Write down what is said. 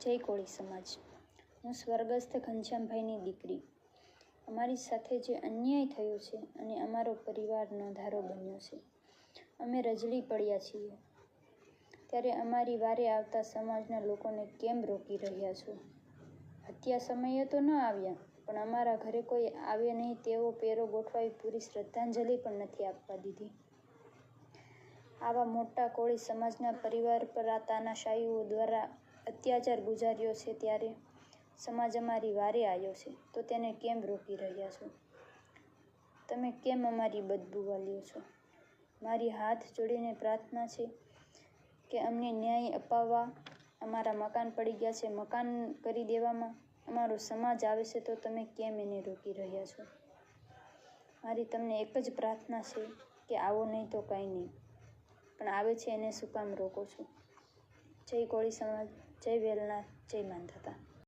જય કોળી સમાજ. હું સ્વર્ગસ્થ ઘનશ્યામભાઈની દીકરી. અમારી સાથે જે અન્યાય થયો છે અને અમારો પરિવાર નોંધારો બન્યો છે, અમે રજળી પડ્યા છીએ, ત્યારે અમારી વારે આવતા સમાજના લોકોને કેમ રોકી રહ્યા છો? હત્યા સમયે તો ન આવ્યા, પણ અમારા ઘરે કોઈ આવે નહીં તેવો પેરો ગોઠવાઈ પૂરી શ્રદ્ધાંજલિ પણ નથી આપવા દીધી. આવા મોટા કોળી સમાજના પરિવાર પર આ તાનાશાહીઓ દ્વારા અત્યાચાર ગુજાર્યો છે, ત્યારે સમાજ અમારી વારે આવ્યો છે તો તેને કેમ રોકી રહ્યા છો? તમે કેમ અમારી બદબૂ વાલ્યો છો? મારી હાથ જોડીને પ્રાર્થના છે કે અમને ન્યાય અપાવવા. અમારા મકાન પડી ગયા છે, મકાન કરી દેવામાં અમારો સમાજ આવે છે તો તમે કેમ એને રોકી રહ્યા છો? મારી તમને એક જ પ્રાર્થના છે કે આવો નહીં તો કાંઈ નહીં, પણ આવે છે એને શું કામ રોકો છો? જય કોળી સમાજ, જય વેલનાથ, જય માંધાતા.